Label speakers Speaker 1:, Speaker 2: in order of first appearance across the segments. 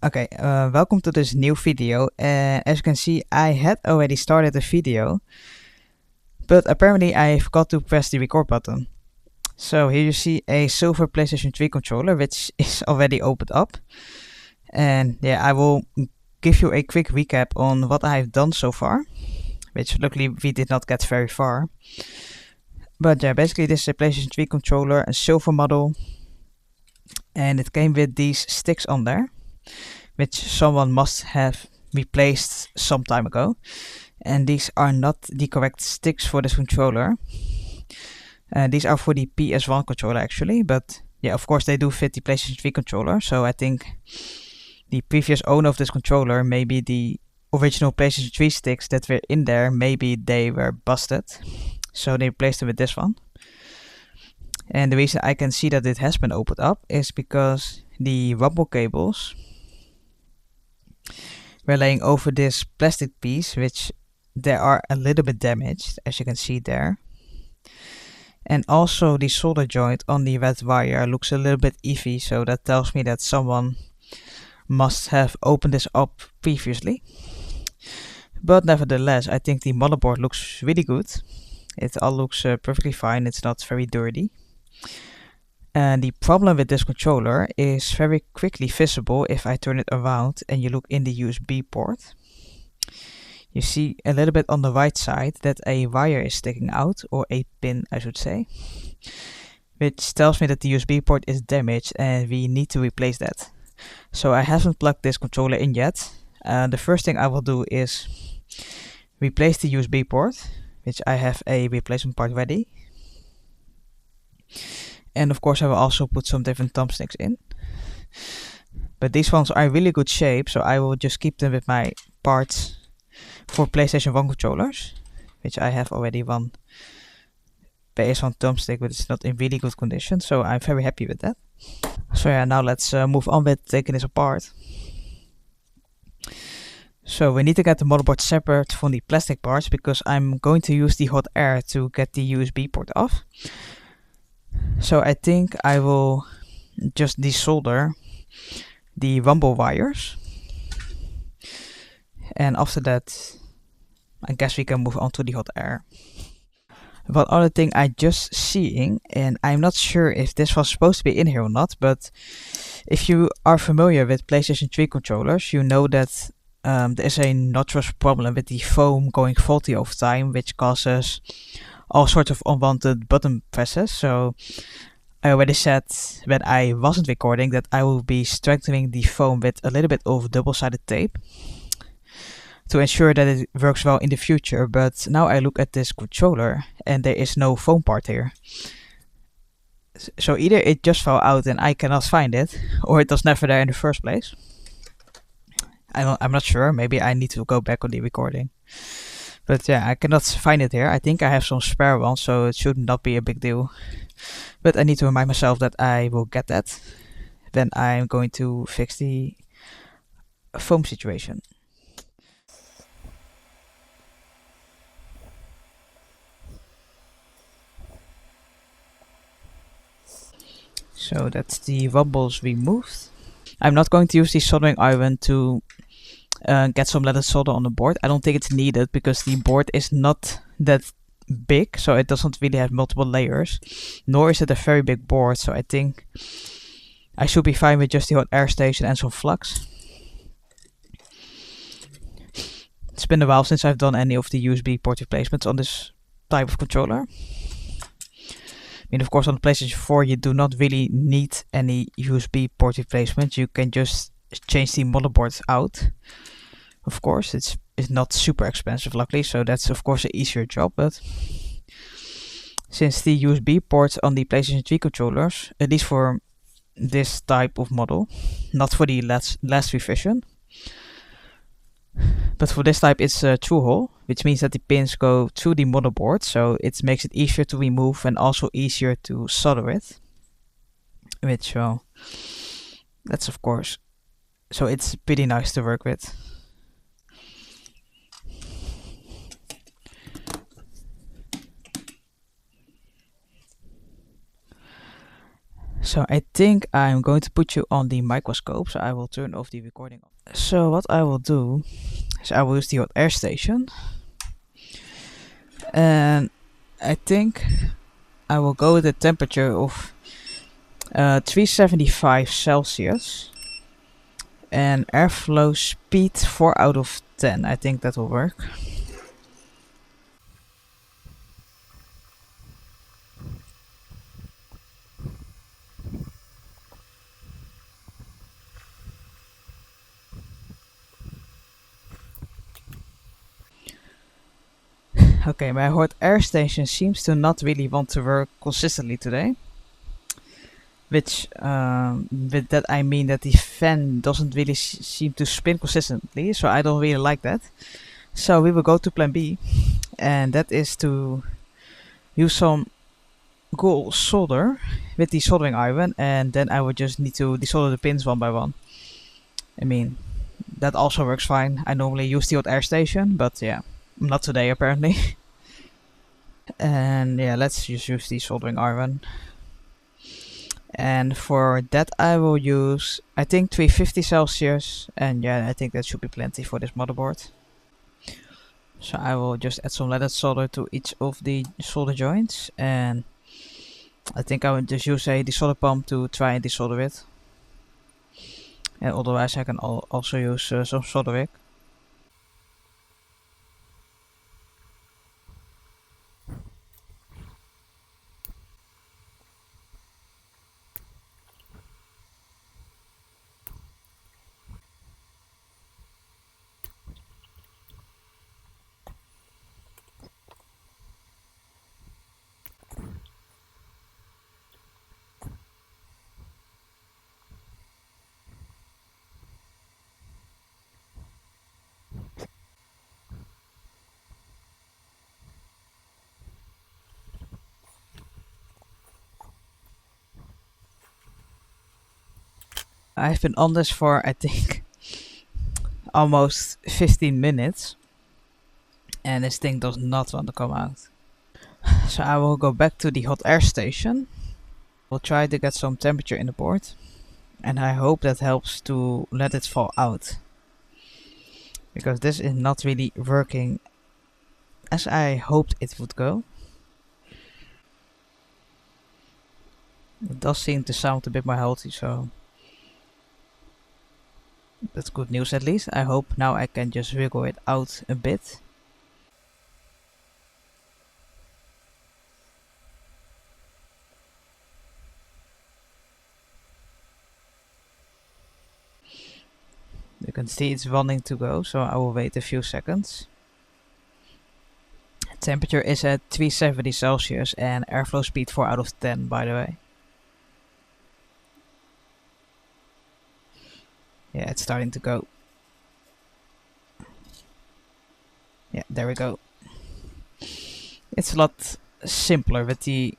Speaker 1: Okay, welcome to this new video. And as you can see, I had already started the video, but apparently I forgot to press the record button. So here you see a silver PlayStation 3 controller, which is already opened up. And yeah, I will give you a quick recap on what I've done so far, which luckily we did not get very far. But yeah, basically this is a PlayStation 3 controller, a silver model, and it came with these sticks on there, which someone must have replaced some time ago. And these are not the correct sticks for this controller. These are for the PS1 controller actually, but yeah, of course they do fit the PlayStation 3 controller, so I think the previous owner of this controller, maybe the original PlayStation 3 sticks that were in there, maybe they were busted, so they replaced them with this one. And the reason I can see that it has been opened up is because the rumble cables were laying over this plastic piece, which they are a little bit damaged, as you can see there. And also the solder joint on the red wire looks a little bit iffy, so that tells me that someone must have opened this up previously. But nevertheless, I think the motherboard looks really good. It all looks perfectly fine, it's not very dirty. And the problem with this controller is very quickly visible if I turn it around and you look in the USB port. You see a little bit on the right side that a wire is sticking out, or a pin I should say, which tells me that the USB port is damaged and we need to replace that. So I haven't plugged this controller in yet. The first thing I will do is replace the USB port, which I have a replacement part ready. And of course I will also put some different thumbsticks in. But these ones are in really good shape, so I will just keep them with my parts for PlayStation 1 controllers, which I have already one PS1 thumbstick, but it's not in really good condition, so I'm very happy with that. So yeah, now let's move on with taking this apart. So we need to get the motherboard separate from the plastic parts, because I'm going to use the hot air to get the USB port off. So I think I will just desolder the rumble wires, and after that I guess we can move on to the hot air. One other thing I just seeing, and I'm not sure if this was supposed to be in here or not, but if you are familiar with PlayStation 3 controllers, you know that there is a notorious problem with the foam going faulty over time, which causes all sorts of unwanted button presses. So I already said when I wasn't recording that I will be strengthening the foam with a little bit of double-sided tape to ensure that it works well in the future, but now I look at this controller and there is no foam part here. So either it just fell out and I cannot find it, or it was never there in the first place. I'm not sure, maybe I need to go back on the recording. But yeah, I cannot find it here. I think I have some spare ones, so it should not be a big deal. But I need to remind myself that I will get that. Then I'm going to fix the foam situation. So that's the rumbles removed. I'm not going to use the soldering iron to get some leaded solder on the board. I don't think it's needed because the board is not that big, so it doesn't really have multiple layers, nor is it a very big board, so I think I should be fine with just the hot air station and some flux. It's been a while since I've done any of the USB port replacements on this type of controller. I mean, of course on the PlayStation 4 you do not really need any USB port replacement, you can just change the motherboard out. Of course, it's not super expensive luckily, so that's of course an easier job, but since the USB ports on the PlayStation 3 controllers, at least for this type of model, not for the last revision, but for this type it's a through hole, which means that the pins go through the motherboard, so it makes it easier to remove and also easier to solder it. Which, well, that's of course, so it's pretty nice to work with. So I think I'm going to put you on the microscope, so I will turn off the recording. So what I will do is I will use the hot air station, and I think I will go with a temperature of 375 Celsius and airflow speed 4 out of 10. I think that will work. Okay, my hot air station seems to not really want to work consistently today. Which, with that I mean that the fan doesn't really seem to spin consistently, so I don't really like that. So we will go to plan B, and that is to use some gold solder with the soldering iron, and then I would just need to desolder the pins one by one. I mean, that also works fine. I normally use the hot air station, but yeah, not today apparently. And yeah, let's just use the soldering iron. And for that I will use, I think 350 Celsius, and yeah, I think that should be plenty for this motherboard. So I will just add some leaded solder to each of the solder joints, and I think I will just use a desolder pump to try and desolder it. And otherwise I can also use some solder wick. I've been on this for I think almost 15 minutes, and this thing does not want to come out. So I will go back to the hot air station. We'll try to get some temperature in the board, and I hope that helps to let it fall out, because this is not really working as I hoped it would go. It does seem to sound a bit more healthy, so that's good news at least. I hope now I can just wiggle it out a bit. You can see it's wanting to go, so I will wait a few seconds. Temperature is at 370 Celsius and airflow speed 4 out of 10, by the way. Yeah, it's starting to go. Yeah, there we go. It's a lot simpler with the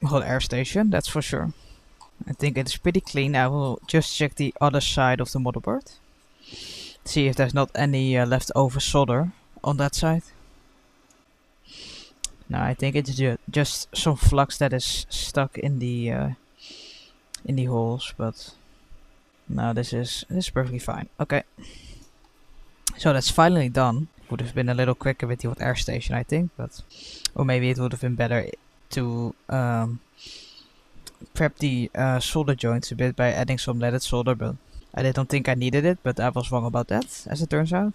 Speaker 1: hot air station, that's for sure. I think it's pretty clean. I will just check the other side of the motherboard. See if there's not any leftover solder on that side. No, I think it's just some flux that is stuck in the holes, but no, this is perfectly fine. Okay, so that's finally done. Would have been a little quicker with the hot air station, I think, but or maybe it would have been better to prep the solder joints a bit by adding some leaded solder, but I didn't think I needed it, but I was wrong about that, as it turns out.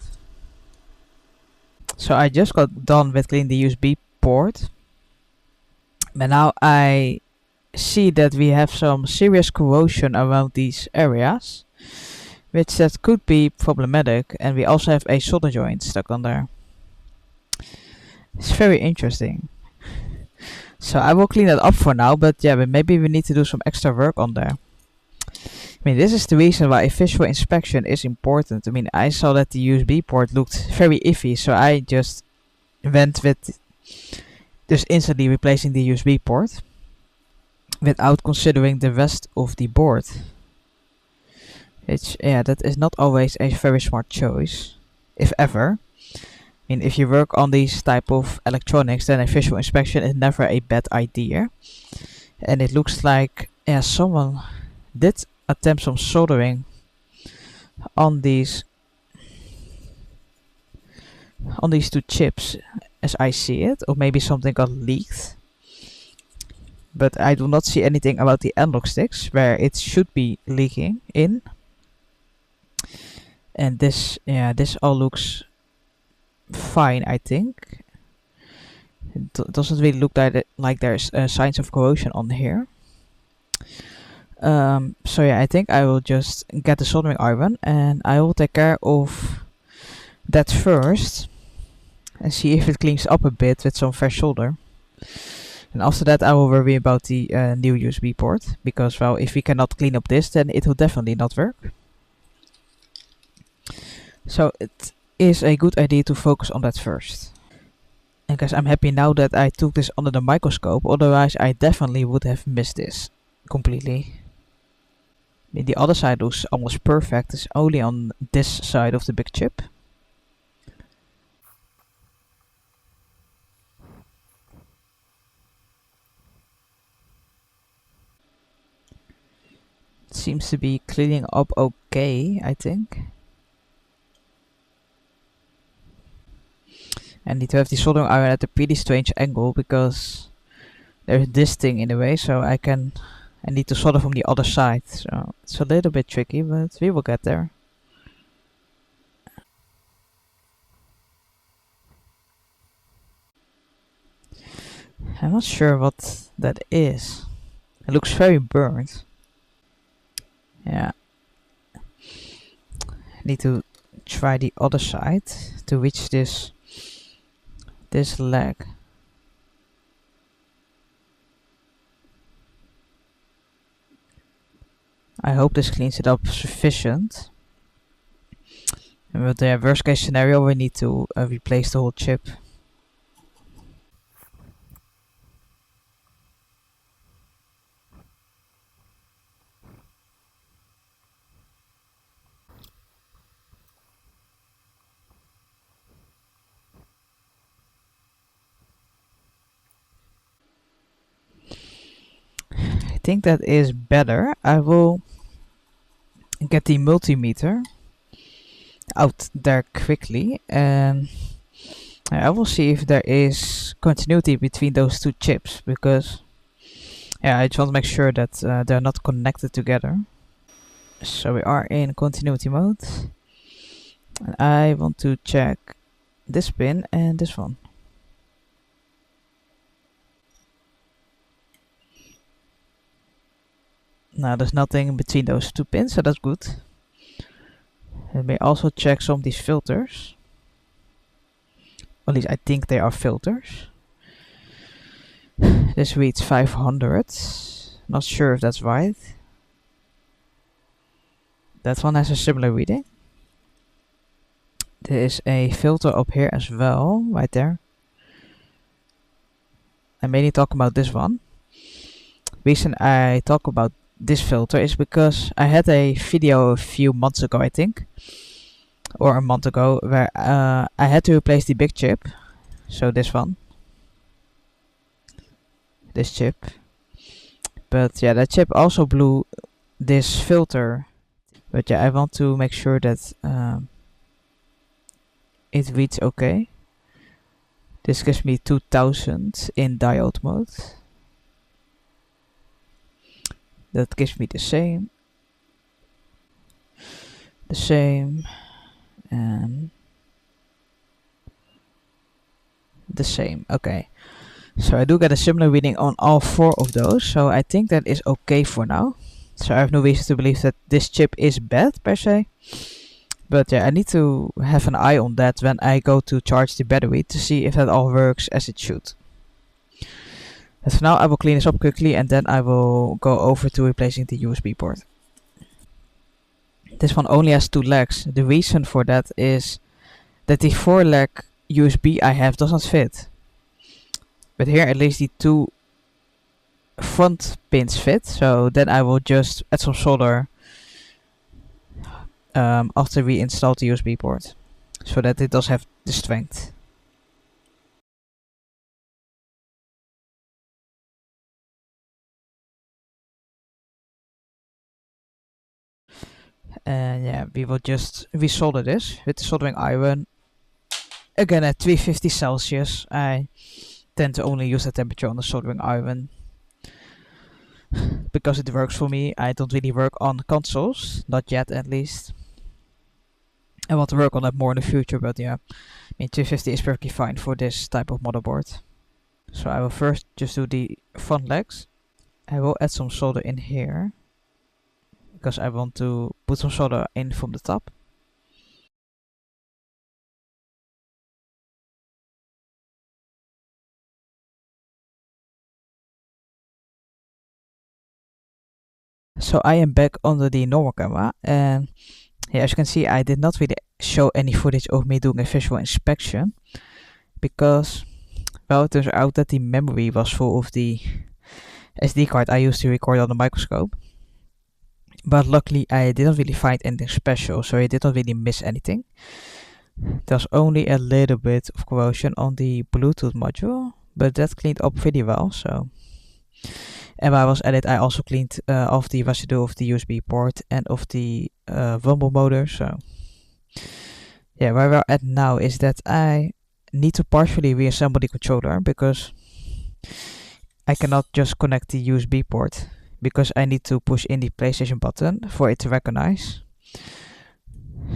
Speaker 1: So I just got done with cleaning the USB port, but now I see that we have some serious corrosion around these areas, which that could be problematic, and we also have a solder joint stuck on there. It's very interesting. So I will clean that up for now, but yeah, but maybe we need to do some extra work on there. I mean, this is the reason why a visual inspection is important. I mean, I saw that the USB port looked very iffy, so I just went with just instantly replacing the USB port without considering the rest of the board. Which, yeah, that is not always a very smart choice, if ever. I mean, if you work on these type of electronics, then a visual inspection is never a bad idea. And it looks like yeah, someone did attempt some soldering on these two chips as I see it, or maybe something got leaked. But I do not see anything about the analog sticks where it should be leaking in. And this, yeah, this all looks fine, I think. It doesn't really look like there's signs of corrosion on here. So yeah, I think I will just get the soldering iron and I will take care of that first and see if it cleans up a bit with some fresh solder. And after that I will worry about the new USB port, because well, if we cannot clean up this, then it will definitely not work. So it is a good idea to focus on that first. And guys, I'm happy now that I took this under the microscope, otherwise I definitely would have missed this completely. The other side looks almost perfect, it's only on this side of the big chip. It seems to be cleaning up okay, I think. I need to have the soldering iron at a pretty strange angle because there's this thing in the way, so I need to solder from the other side. So it's a little bit tricky, but we will get there. I'm not sure what that is. It looks very burnt. Yeah. I need to try the other side to reach this leg. I hope this cleans it up sufficient. But the worst case scenario, we need to replace the whole chip. I think that is better. I will get the multimeter out there quickly and I will see if there is continuity between those two chips, because yeah, I just want to make sure that they're not connected together. So we are in continuity mode and I want to check this pin and this one. Now there's nothing between those two pins, so that's good. Let me also check some of these filters. At least I think they are filters. This reads 500. Not sure if that's right. That one has a similar reading. There is a filter up here as well, right there. I mainly talk about this one. Reason I talk about this filter is because I had a video a few months ago, I think, or a month ago, where I had to replace the big chip, so this one, this chip. But yeah, that chip also blew this filter. But yeah, I want to make sure that it reads okay. This gives me 2000 in diode mode. That gives me the same, and the same. Okay, so I do get a similar reading on all four of those, so I think that is okay for now. So I have no reason to believe that this chip is bad per se, but yeah, I need to have an eye on that when I go to charge the battery to see if that all works as it should. And for now I will clean this up quickly and then I will go over to replacing the USB port. This one only has 2 legs. The reason for that is that the 4-leg USB I have does not fit. But here at least the 2 front pins fit, so then I will just add some solder after we install the USB port, so that it does have the strength. And yeah, we will just resolder this with the soldering iron. Again at 350 Celsius. I tend to only use the temperature on the soldering iron because it works for me. I don't really work on consoles, not yet at least. I want to work on that more in the future, but yeah, I mean 350 is perfectly fine for this type of motherboard. So I will first just do the front legs. I will add some solder in here because I want to put some solder in from the top. So I am back under the normal camera, and yeah, as you can see, I did not really show any footage of me doing a visual inspection because, well, it turns out that the memory was full of the SD card I used to record on the microscope. But luckily I didn't really find anything special, so I did not really miss anything. There's only a little bit of corrosion on the Bluetooth module, but that cleaned up pretty well, so. And while I was at it, I also cleaned off the residue of the USB port and of the rumble motor, so. Yeah, where we're at now is that I need to partially reassemble the controller because I cannot just connect the USB port because I need to push in the PlayStation button for it to recognize.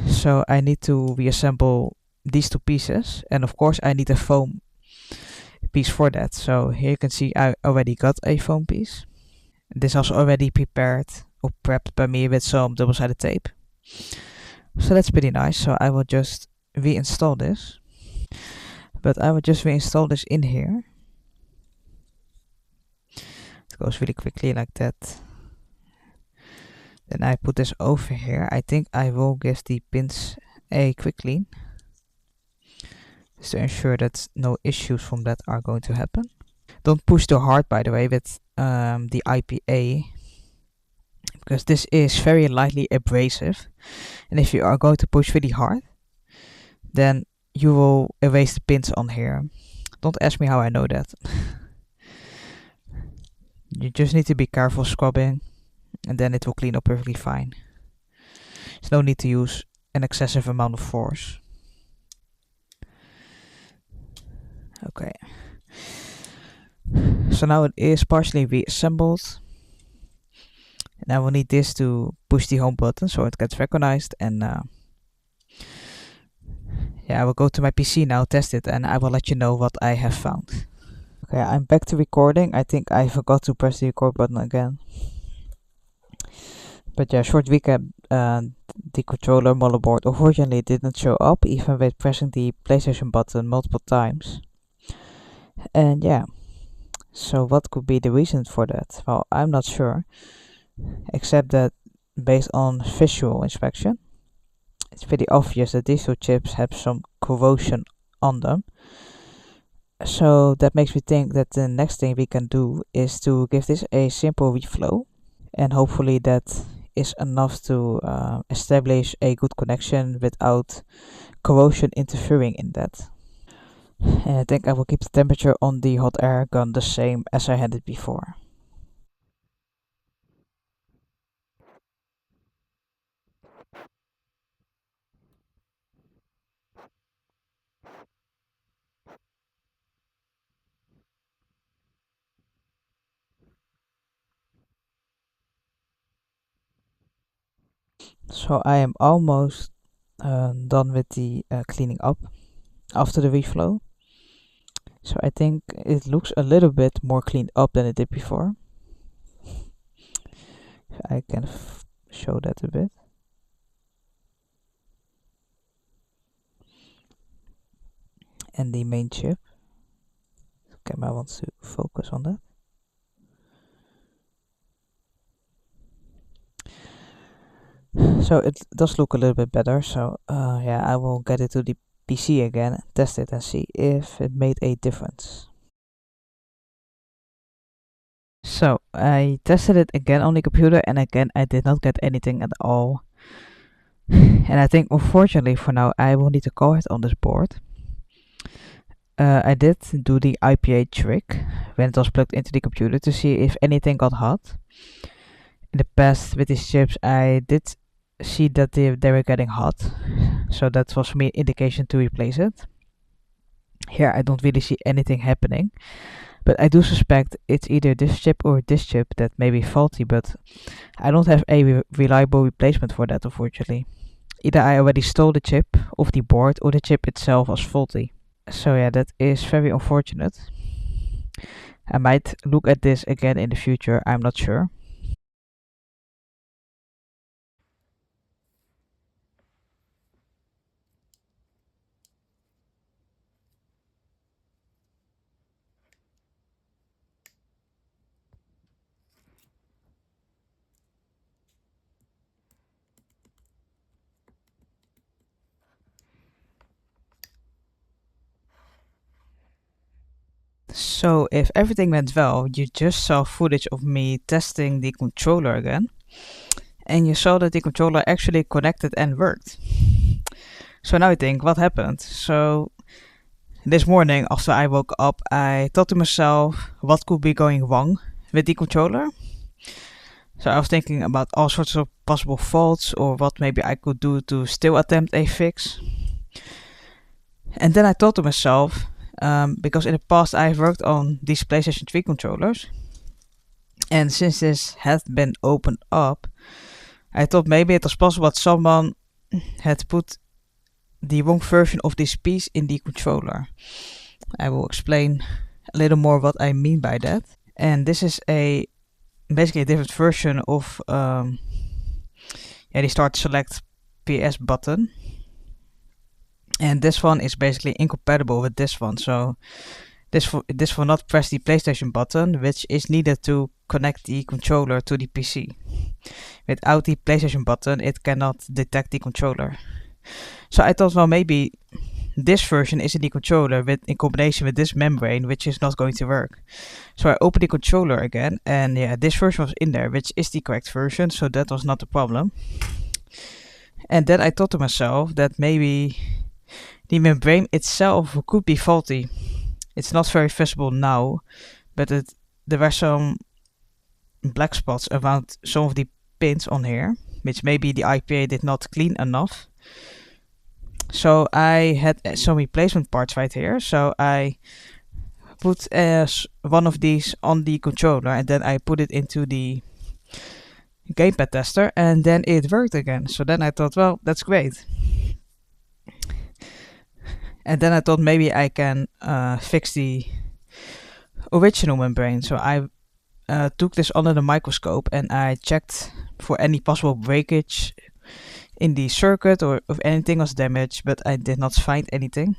Speaker 1: So I need to reassemble these two pieces, and of course I need a foam piece for that. So here you can see I already got a foam piece. This was already prepared or prepped by me with some double-sided tape. So that's pretty nice. So I will just reinstall this. But I will just reinstall this in here. It goes really quickly like that. Then I put this over here. I think I will give the pins a quick clean, just to ensure that no issues from that are going to happen. Don't push too hard, by the way, with the IPA, because this is very lightly abrasive, and if you are going to push really hard, then you will erase the pins on here. Don't ask me how I know that. You just need to be careful scrubbing, and then it will clean up perfectly fine. There's no need to use an excessive amount of force. Okay. So now it is partially reassembled. And I will need this to push the home button so it gets recognized, and yeah, I will go to my PC now, test it, and I will let you know what I have found. Okay, I'm back to recording. I think I forgot to press the record button again. But yeah, short recap, the controller motherboard unfortunately didn't show up even with pressing the PlayStation button multiple times. And yeah, so what could be the reason for that? Well, I'm not sure, except that based on visual inspection, it's pretty obvious that these two chips have some corrosion on them. So that makes me think that the next thing we can do is to give this a simple reflow, and hopefully that is enough to establish a good connection without corrosion interfering in that. And I think I will keep the temperature on the hot air gun the same as I had it before. So I am almost done with the cleaning up after the reflow. So I think it looks a little bit more cleaned up than it did before. I can show that a bit. And the main chip. The camera wants to focus on that. So it does look a little bit better. So yeah, I will get it to the PC again, test it, and see if it made a difference. So I tested it again on the computer, and again I did not get anything at all. And I think unfortunately for now I will need to call it on this board. I did do the IPA trick when it was plugged into the computer to see if anything got hot. In the past with these chips I did see that they were getting hot. So that was for me an indication to replace it. Here I don't really see anything happening, but I do suspect it's either this chip or this chip that may be faulty, but I don't have a reliable replacement for that, unfortunately. Either I already stole the chip off the board or the chip itself was faulty. So yeah, that is very unfortunate. I might look at this again in the future, I'm not sure. So if everything went well, you just saw footage of me testing the controller again, and you saw that the controller actually connected and worked. So now I think, what happened? So this morning after I woke up, I thought to myself, what could be going wrong with the controller? So I was thinking about all sorts of possible faults or what maybe I could do to still attempt a fix. And then I thought to myself, because in the past I've worked on these PlayStation 3 controllers, and since this had been opened up, I thought maybe it was possible that someone had put the wrong version of this piece in the controller. I will explain a little more what I mean by that. And this is basically a different version of the start select PS button. And this one is basically incompatible with this one. So this will not press the PlayStation button, which is needed to connect the controller to the PC. Without the PlayStation button, it cannot detect the controller. So I thought, well, maybe this version is in the controller in combination with this membrane, which is not going to work. So I opened the controller again, and yeah, this version was in there, which is the correct version, so that was not the problem. And then I thought to myself that maybe the membrane itself could be faulty. It's not very visible now, but there were some black spots around some of the pins on here, which maybe the IPA did not clean enough. So I had some replacement parts right here. So I put one of these on the controller and then I put it into the gamepad tester and then it worked again. So then I thought, well, that's great. And then I thought maybe I can fix the original membrane. So I took this under the microscope and I checked for any possible breakage in the circuit or if anything was damaged, but I did not find anything.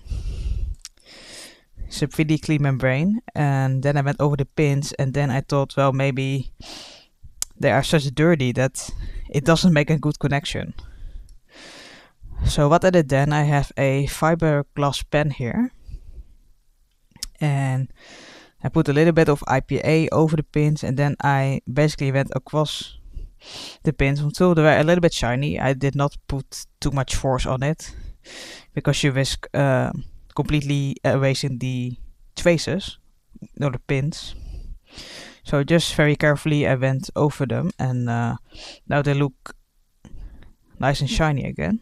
Speaker 1: It's a pretty clean membrane. And then I went over the pins and then I thought, well, maybe they are such dirty that it doesn't make a good connection. So what I did then, I have a fiberglass pen here and I put a little bit of IPA over the pins and then I basically went across the pins until they were a little bit shiny. I did not put too much force on it because you risk completely erasing the traces or the pins. So just very carefully I went over them and now they look nice and shiny again.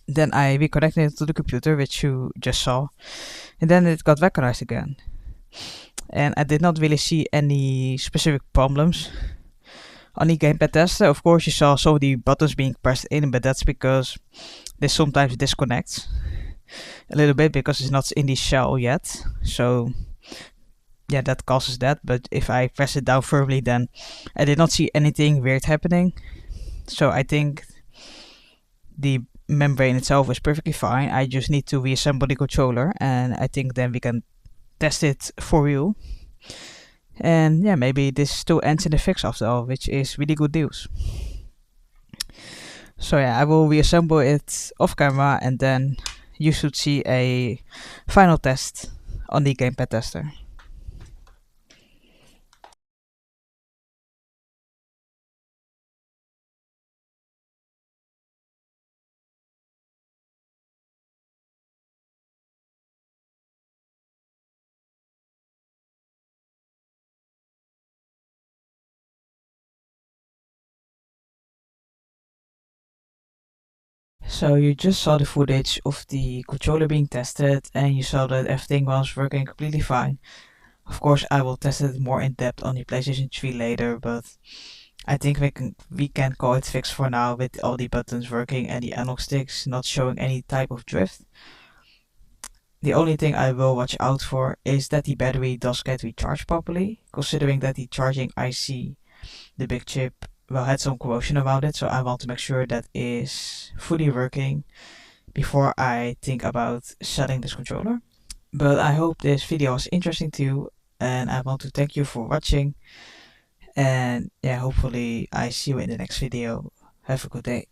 Speaker 1: Then I reconnected it to the computer, which you just saw, and then it got recognized again. And I did not really see any specific problems on the gamepad tester. Of course, you saw some of the buttons being pressed in, but that's because this sometimes disconnects a little bit because it's not in the shell yet. So yeah, that causes that. But if I press it down firmly, then I did not see anything weird happening. So I think the membrane itself is perfectly fine. I just need to reassemble the controller and I think then we can test it for real. And yeah, maybe this still ends in a fix after all, which is really good news. So yeah, I will reassemble it off camera and then you should see a final test on the gamepad tester. So you just saw the footage of the controller being tested and you saw that everything was working completely fine. Of course, I will test it more in depth on the PlayStation 3 later, but I think we can call it fixed for now with all the buttons working and the analog sticks not showing any type of drift. The only thing I will watch out for is that the battery does get recharged properly, considering that the charging IC, the big chip, well, had some corrosion around it, so I want to make sure that is fully working before I think about selling this controller. But I hope this video was interesting to you, and I want to thank you for watching, and yeah, hopefully I see you in the next video. Have a good day.